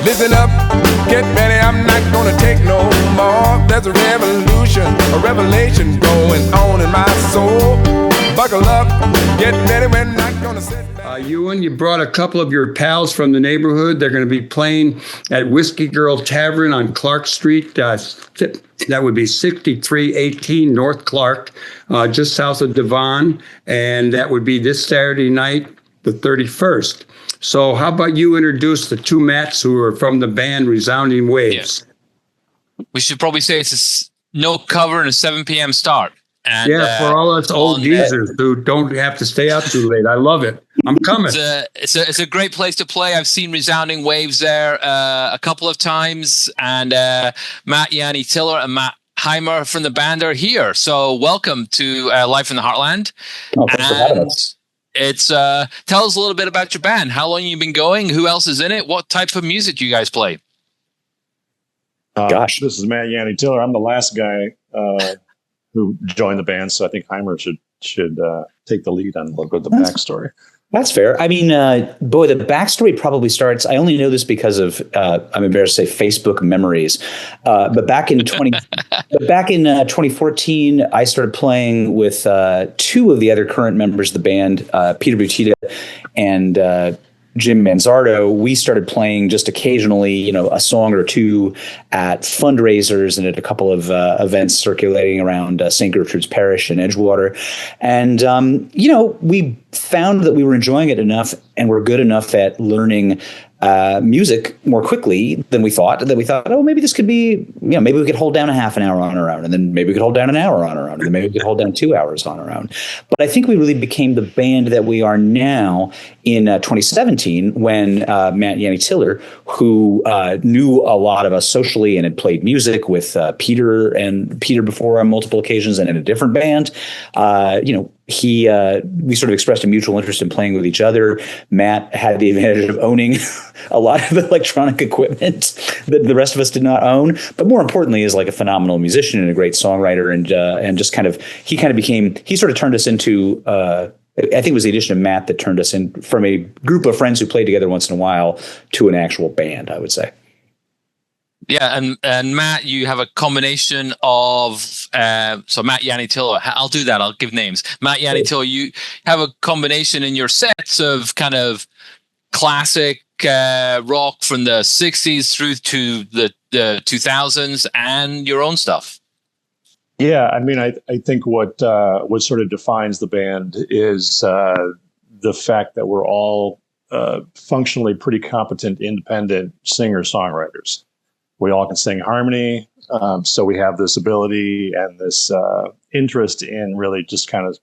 Listen up, get ready, I'm not gonna take no more. There's a revolution, a revelation going on in my soul. Buckle up, get ready, we're not gonna sit back. Euan, you brought a couple of your pals from the neighborhood. They're going to be playing at Whiskey Girl Tavern on Clark Street. That would be 6318 North Clark, just south of Devon. And that would be this Saturday night, the 31st. So how about you introduce the two Matts who are from the band Resounding Wayves? Yeah. We should probably say it's no cover and a 7 p.m. start. And, for all us old geezers who don't have to stay out too late. I love it. I'm coming. It's a great place to play. I've seen Resounding Wayves there a couple of times. And Matt Yanny-Tillar and Matt Heimer from the band are here. So welcome to Life in the Heartland. Oh, thanks for having us. It's tell us a little bit about your band. How long you've been going? Who else is in it? What type of music do you guys play? This is Matt Yanny-Tillar. I'm the last guy who joined the band, so I think Heimer should take the lead on a little bit of the backstory. That's fair. I mean, the backstory probably starts. I only know this because of I'm embarrassed to say Facebook memories. But back in 2014, I started playing with two of the other current members of the band, Peter Butita and Jim Manzardo. We started playing just occasionally, a song or two at fundraisers and at a couple of events circulating around St. Gertrude's Parish in Edgewater. And, we found that we were enjoying it enough and we're good enough at learning music more quickly than we thought, oh, maybe this could be, maybe we could hold down a half an hour on our own, and then maybe we could hold down an hour on our own, and then maybe we could hold down 2 hours on our own. But I think we really became the band that we are now in 2017 when Matt Yanny-Tillar, who knew a lot of us socially and had played music with Peter before on multiple occasions and in a different band, we sort of expressed a mutual interest in playing with each other. Matt had the advantage of owning a lot of electronic equipment that the rest of us did not own. But more importantly, is like a phenomenal musician and a great songwriter, and just he sort of turned us into. I think it was the addition of Matt that turned us in from a group of friends who played together once in a while to an actual band, I would say. Yeah, and Matt, you have a combination of so Matt Yanny-Tillar. I'll do that. I'll give names. Matt Yanny-Tillar, you have a combination in your sets of kind of classic rock from the 60s through to the 2000s and your own stuff. Yeah, I mean, I think what sort of defines the band is the fact that we're all functionally pretty competent, independent singer-songwriters. We all can sing harmony, so we have this ability and this interest in really just kind of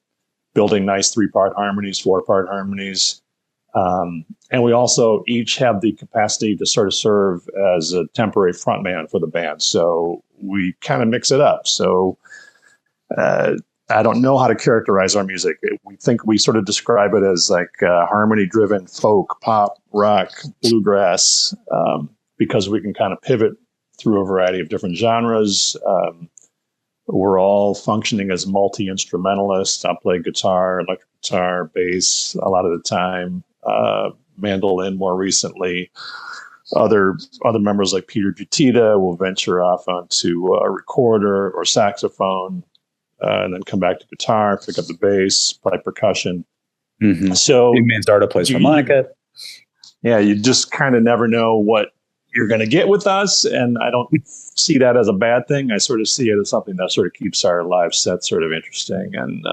building nice 3-part harmonies, 4-part harmonies. And we also each have the capacity to sort of serve as a temporary frontman for the band. So we kind of mix it up. So I don't know how to characterize our music. We think we sort of describe it as like harmony-driven folk, pop, rock, bluegrass, because we can kind of pivot through a variety of different genres. We're all functioning as multi-instrumentalists. I play guitar, electric guitar, bass a lot of the time, mandolin more recently. Other members like Peter Butita will venture off onto a recorder or saxophone, and then come back to guitar, pick up the bass, play percussion. Mm-hmm. So Manzardo plays harmonica. Yeah, you just kind of never know what you're going to get with us, and I don't see that as a bad thing. I sort of see it as something that sort of keeps our live set sort of interesting and,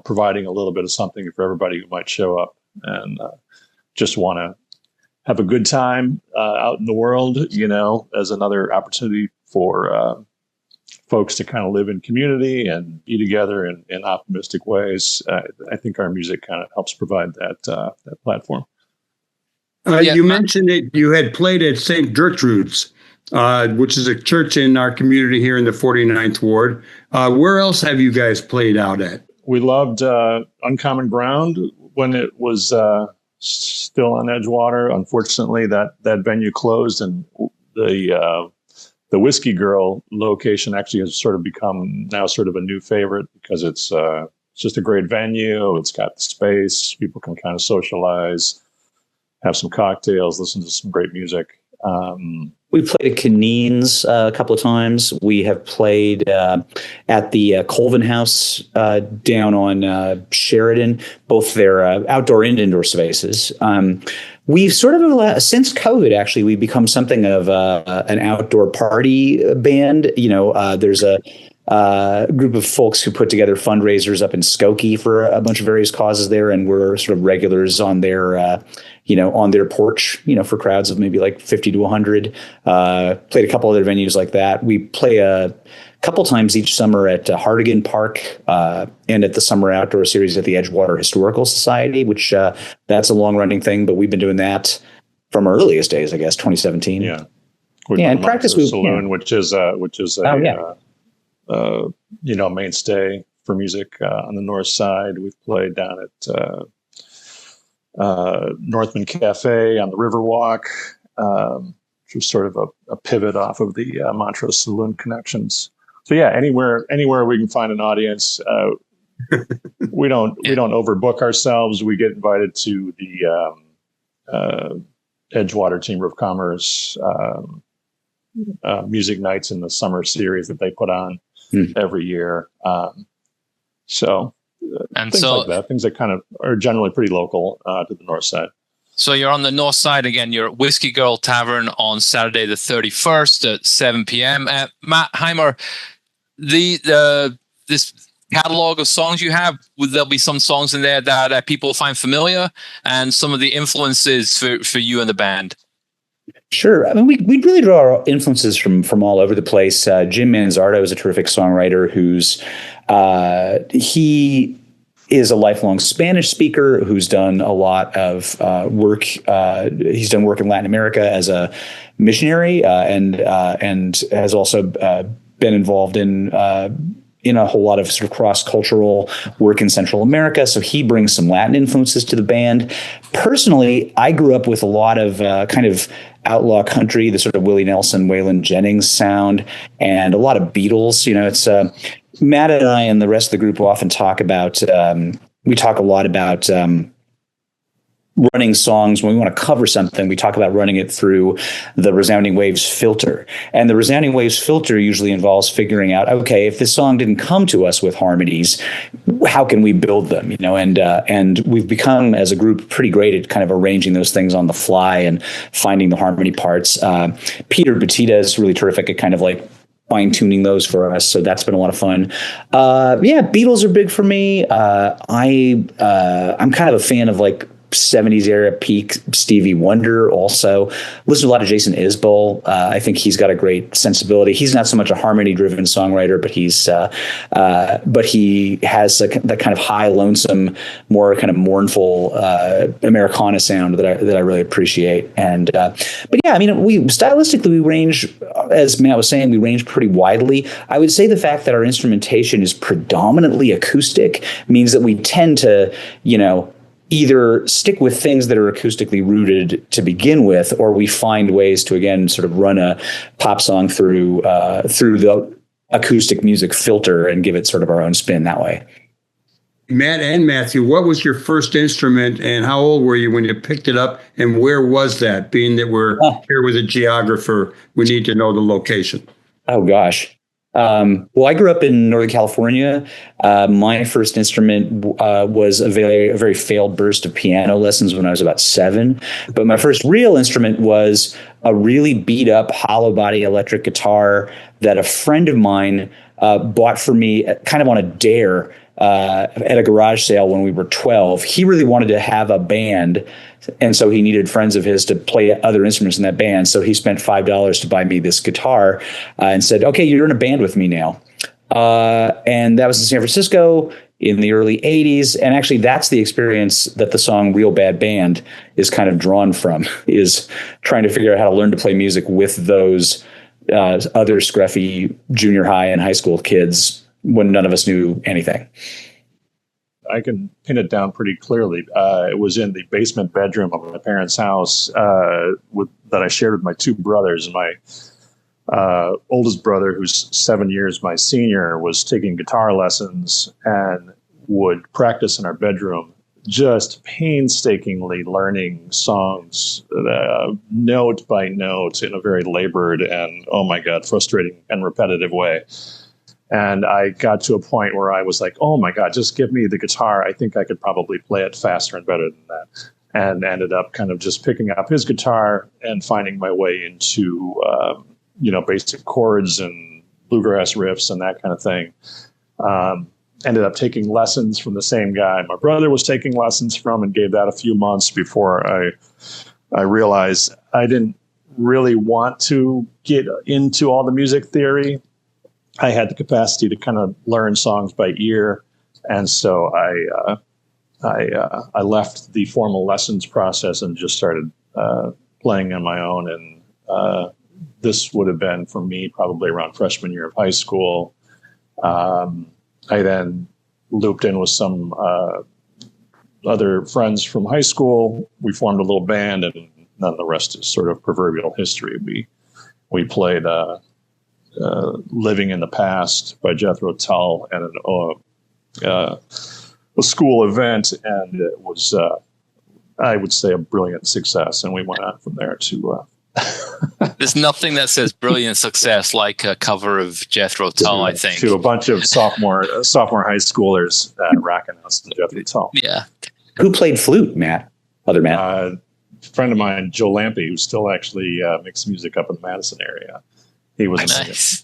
providing a little bit of something for everybody who might show up and just want to have a good time out in the world, as another opportunity for folks to kind of live in community and be together in optimistic ways. I think our music kind of helps provide that platform. You mentioned that you had played at St. Gertrude's, which is a church in our community here in the 49th Ward. Where else have you guys played out at? We loved Uncommon Ground when it was still on Edgewater. Unfortunately, that venue closed, and the Whiskey Girl location actually has sort of become now sort of a new favorite because it's just a great venue. It's got the space. People can kind of socialize. have some cocktails, listen to some great music. We played at Canines a couple of times. We have played at the Colvin House down on Sheridan, both their outdoor and indoor spaces. We've sort of, since COVID, actually, we've become something of an outdoor party band. There's a group of folks who put together fundraisers up in Skokie for a bunch of various causes there, and we're sort of regulars on their on their porch, for crowds of maybe like 50 to 100. Played a couple other venues like that. We play a couple times each summer at Hardigan Park and at the Summer Outdoor Series at the Edgewater Historical Society, which that's a long running thing, but we've been doing that from our earliest days, I guess, 2017. Yeah. And practice Saloon, which is a mainstay for music on the north side. We've played down at Northman Cafe on the Riverwalk, which was sort of a pivot off of the Montrose Saloon connections. So yeah, anywhere we can find an audience. We don't overbook ourselves. We get invited to the Edgewater Chamber of Commerce music nights in the summer series that they put on every year. Things that kind of are generally pretty local to the north side. So you're on the north side again. You're at Whiskey Girl Tavern on Saturday the 31st at 7 p.m. Matt Heimer, this catalog of songs you have, would there be some songs in there that people find familiar, and some of the influences for you and the band? Sure. I mean, we really draw our influences from all over the place. Jim Manzardo is a terrific songwriter who's he is a lifelong Spanish speaker who's done a lot of work. He's done work in Latin America as a missionary and has also been involved in a whole lot of sort of cross-cultural work in Central America. So he brings some Latin influences to the band. Personally, I grew up with a lot of kind of outlaw country, the sort of Willie Nelson, Waylon Jennings sound, and a lot of Beatles. It's Matt and I and the rest of the group often talk about, we talk a lot about running songs. When we want to cover something, we talk about running it through the Resounding Wayves filter. And the Resounding Wayves filter usually involves figuring out, okay, if this song didn't come to us with harmonies, how can we build them? And we've become, as a group, pretty great at kind of arranging those things on the fly and finding the harmony parts. Peter Batita is really terrific at kind of like fine-tuning those for us, so that's been a lot of fun. Beatles are big for me. I'm kind of a fan of like 70s era peak Stevie Wonder. Also listen to a lot of Jason Isbell. I think he's got a great sensibility. He's not so much a harmony driven songwriter, but he has that kind of high, lonesome, more kind of mournful Americana sound that I really appreciate. And but yeah, I mean, stylistically we range, as Matt was saying, we range pretty widely. I would say the fact that our instrumentation is predominantly acoustic means that we tend to, either stick with things that are acoustically rooted to begin with, or we find ways to, again, sort of run a pop song through the acoustic music filter and give it sort of our own spin that way. Matt and Matthew, what was your first instrument and how old were you when you picked it up, and where was that? Being that we're here with a geographer, we need to know the location. Oh, gosh. Well, I grew up in Northern California. My first instrument was a very failed burst of piano lessons when I was about 7. But my first real instrument was a really beat up hollow body electric guitar that a friend of mine bought for me kind of on a dare at a garage sale when we were 12. He really wanted to have a band, and so he needed friends of his to play other instruments in that band. So he spent $5 to buy me this guitar and said, okay, you're in a band with me now. And that was in San Francisco in the early 80s. And actually, that's the experience that the song Real Bad Band is kind of drawn from, is trying to figure out how to learn to play music with those other scruffy junior high and high school kids when none of us knew anything. I can pin it down pretty clearly. It was in the basement bedroom of my parents' house that I shared with my 2 brothers. And my oldest brother, who's 7 years my senior, was taking guitar lessons and would practice in our bedroom just painstakingly learning songs note by note in a very labored and, oh my God, frustrating and repetitive way. And I got to a point where I was like, oh my God, just give me the guitar. I think I could probably play it faster and better than that. And ended up kind of just picking up his guitar and finding my way into, basic chords and bluegrass riffs and that kind of thing. Ended up taking lessons from the same guy my brother was taking lessons from, and gave that a few months before I realized I didn't really want to get into all the music theory. I had the capacity to kind of learn songs by ear, and so I left the formal lessons process and just started playing on my own. And this would have been for me probably around freshman year of high school. I then looped in with some other friends from high school. We formed a little band, and then the rest is sort of proverbial history. We played Living in the Past by Jethro Tull at a school event, and it was, I would say, a brilliant success. And we went on from there to... There's nothing that says brilliant success like a cover of Jethro Tull, I think. To a bunch of sophomore high schoolers rocking out some Jethro Tull. Yeah. Who played flute, Matt? Other Matt? A friend of mine, Joe Lampe, who still actually makes music up in the Madison area. He was nice.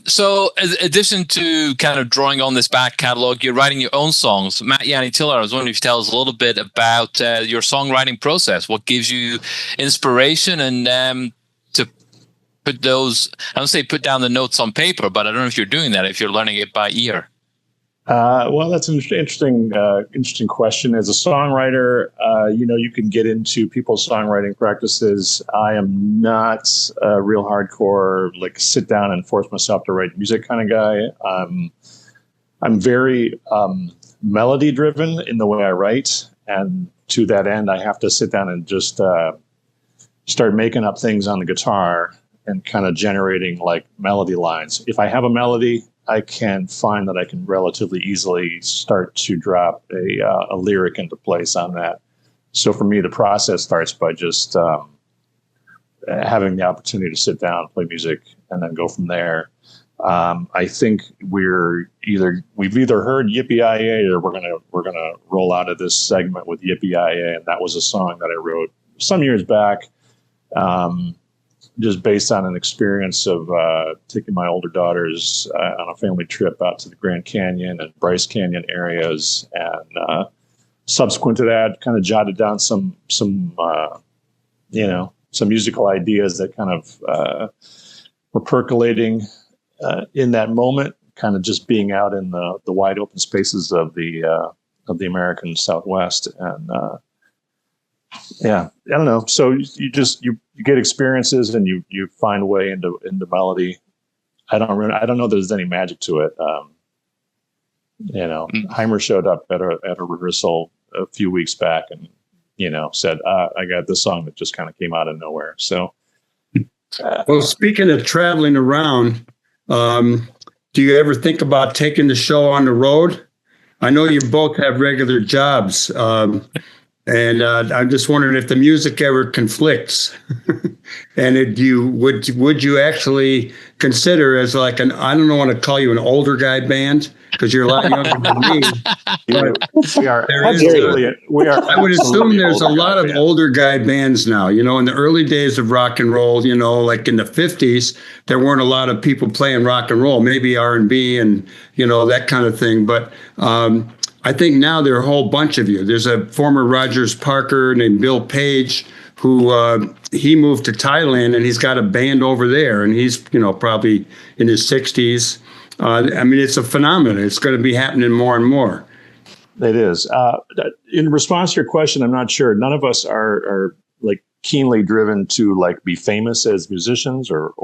So, in addition to kind of drawing on this back catalog, you're writing your own songs. Matt Yanny-Tillar, I was wondering if you tell us a little bit about your songwriting process. What gives you inspiration and to put those, I don't say put down the notes on paper, but I don't know if you're doing that, if you're learning it by ear. Well, that's an interesting question. As a songwriter, you can get into people's songwriting practices. I am not a real hardcore, like sit down and force myself to write music kind of guy. I'm very melody driven in the way I write. And to that end, I have to sit down and just start making up things on the guitar and kind of generating like melody lines. If I have a melody, I can find that I can relatively easily start to drop a lyric into place on that. So for me, the process starts by just having the opportunity to sit down, play music, and then go from there. I think we've either heard Yippee-Yi-Yay or we're gonna roll out of this segment with Yippee-Yi-Yay, and that was a song that I wrote some years back. Just based on an experience of taking my older daughters on a family trip out to the Grand Canyon and Bryce Canyon areas, and subsequent to that, kind of jotted down some musical ideas that kind of were percolating in that moment, kind of just being out in the wide open spaces of the American Southwest, and I don't know. So you get experiences and you find a way into melody. I don't know there's any magic to it. Heimer showed up at a rehearsal a few weeks back and, said, I got this song that just kind of came out of nowhere. So, well, speaking of traveling around, do you ever think about taking the show on the road? I know you both have regular jobs. And I'm just wondering if the music ever conflicts, and would you actually consider as like I don't want to call you an older guy band because you're a lot younger than me. We are absolutely. I would assume there's a lot of older guy bands now. In the early days of rock and roll, like in the 50s, there weren't a lot of people playing rock and roll, maybe R&B and that kind of thing, but. I think now there are a whole bunch of you. There's a former Rogers Parker named Bill Page who he moved to Thailand and he's got a band over there and he's, probably in his 60s. It's a phenomenon. It's going to be happening more and more. It is. In response to your question, I'm not sure. None of us are like keenly driven to like be famous as musicians or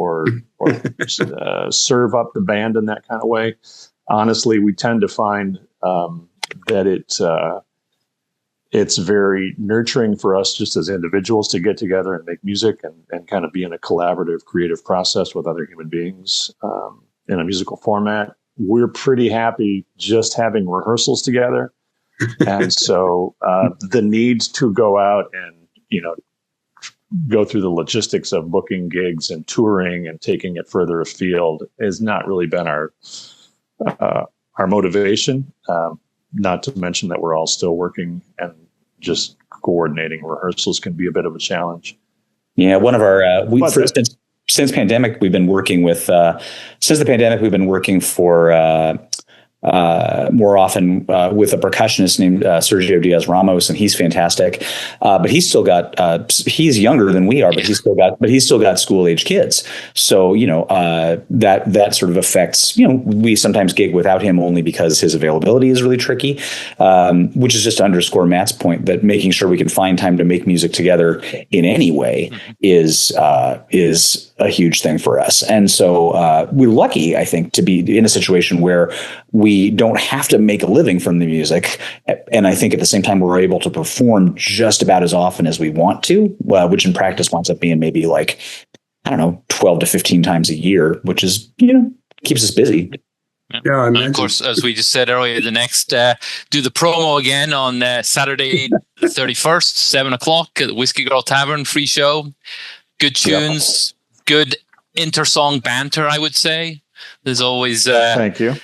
serve up the band in that kind of way. Honestly, we tend to find that it's very nurturing for us just as individuals to get together and make music and kind of be in a collaborative, creative process with other human beings in a musical format. We're pretty happy just having rehearsals together. And so the need to go out and, go through the logistics of booking gigs and touring and taking it further afield has not really been our motivation. Not to mention that we're all still working, and just coordinating rehearsals can be a bit of a challenge. Yeah, one of our since the pandemic, we've been working for more often with a percussionist named Sergio Diaz Ramos, and he's fantastic. But he's still got he's younger than we are, but he's still got school age kids. So that sort of affects. We sometimes gig without him only because his availability is really tricky. Which is just to underscore Matt's point that making sure we can find time to make music together in any way is a huge thing for us. And so we're lucky, I think, to be in a situation where we don't have to make a living from the music. And I think at the same time, we're able to perform just about as often as we want to, which in practice winds up being maybe 12 to 15 times a year, which is, keeps us busy. Yeah, and of course, as we just said earlier, the next do the promo again on Saturday, 31st, 7:00 at the Whiskey Girl Tavern, free show. Good tunes, good inter-song banter, I would say. There's always thank you.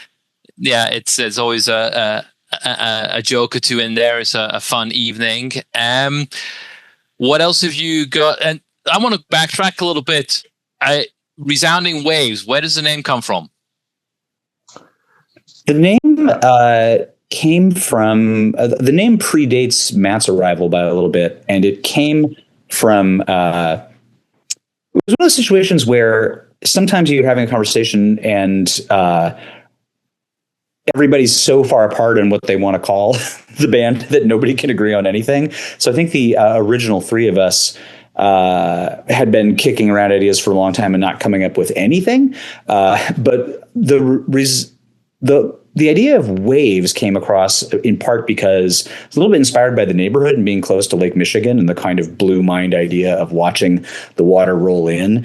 Yeah, it's always a joke or two in there. It's a fun evening. What else have you got? And I want to backtrack a little bit. Resounding Wayves. Where does the name come from? The name came from the name predates Matt's arrival by a little bit, and it came from. It was one of those situations where sometimes you're having a conversation and everybody's so far apart in what they want to call the band that nobody can agree on anything. So I think the original three of us had been kicking around ideas for a long time and not coming up with anything. But the idea of Waves came across in part because it's a little bit inspired by the neighborhood and being close to Lake Michigan and the kind of blue mind idea of watching the water roll in.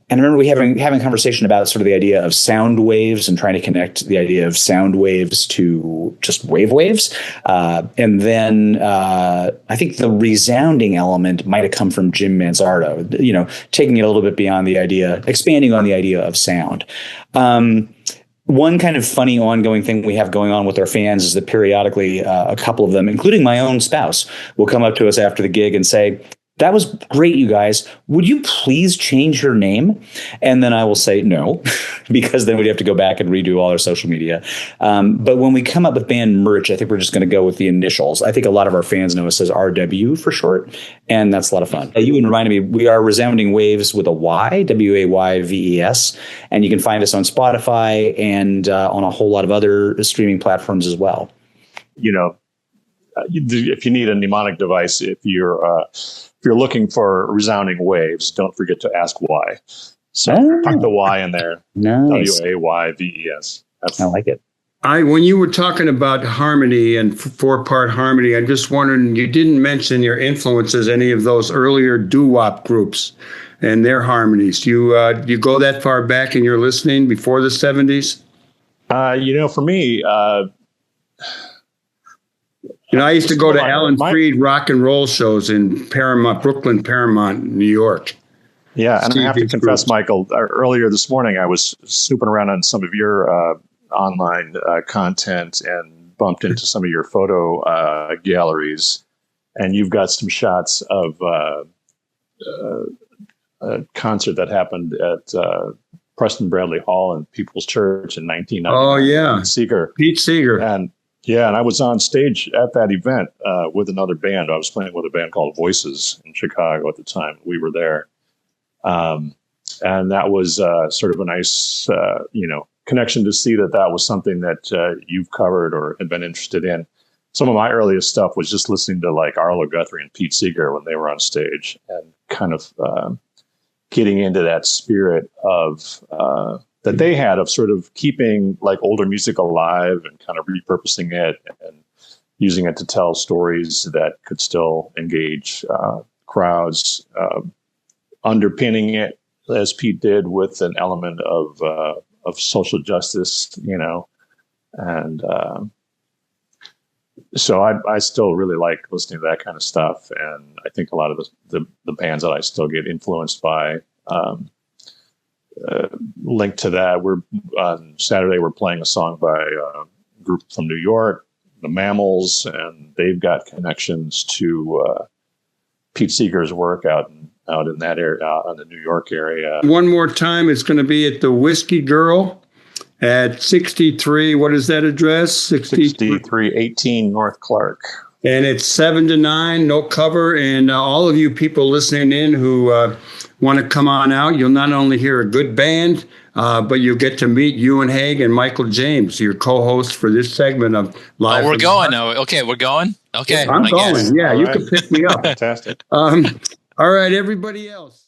And I remember we having a conversation about sort of the idea of sound waves and trying to connect the idea of sound waves to just waves. And then I think the resounding element might have come from Jim Manzardo, taking it a little bit beyond the idea, expanding on the idea of sound. One kind of funny ongoing thing we have going on with our fans is that periodically a couple of them, including my own spouse, will come up to us after the gig and say, "That was great, you guys. Would you please change your name?" And then I will say no, because then we'd have to go back and redo all our social media. But when we come up with band merch, I think we're just going to go with the initials. I think a lot of our fans know us as RW for short, and that's a lot of fun. You reminded me, we are Resounding Wayves with a Y, WAYVES, and you can find us on Spotify and on a whole lot of other streaming platforms as well. If you need a mnemonic device, if you're looking for Resounding Wayves, don't forget to ask why. So tuck the Y in there. Nice. WAYVES. I like it. When you were talking about harmony and four-part harmony, I'm just wondering, you didn't mention your influences, any of those earlier doo-wop groups and their harmonies. Do you go that far back in your listening before the 70s? For me, I used to go to Alan Freed rock and roll shows in Brooklyn, Paramount, New York. Yeah, and I have to confess, Michael, earlier this morning I was snooping around on some of your online content and bumped into some of your photo galleries, and you've got some shots of a concert that happened at Preston Bradley Hall in People's Church in 1999. Oh, yeah. Pete Seeger. And I was on stage at that event with another band. I was playing with a band called Voices in Chicago at the time. We were there. And that was sort of a nice, connection to see that was something that you've covered or had been interested in. Some of my earliest stuff was just listening to like Arlo Guthrie and Pete Seeger when they were on stage and kind of getting into that spirit of that they had of sort of keeping like older music alive and kind of repurposing it and using it to tell stories that could still engage crowds, underpinning it as Pete did with an element of social justice, and So I still really like listening to that kind of stuff, and I think a lot of the bands that I still get influenced by linked to that. We're on Saturday. We're playing a song by a group from New York, the Mammals, and they've got connections to Pete Seeger's work out in that area, out in the New York area. One more time, it's going to be at the Whiskey Girl at 63. What is that address? 6318 North Clark. And it's 7 to 9, no cover. And all of you people listening in who want to come on out, you'll not only hear a good band, but you'll get to meet Euan Hague and Michael James, your co-hosts for this segment of Live. Oh, we're going now. Okay, we're going. Okay, I'm going. Yeah, All you right. can pick me up. Fantastic. All right, everybody else.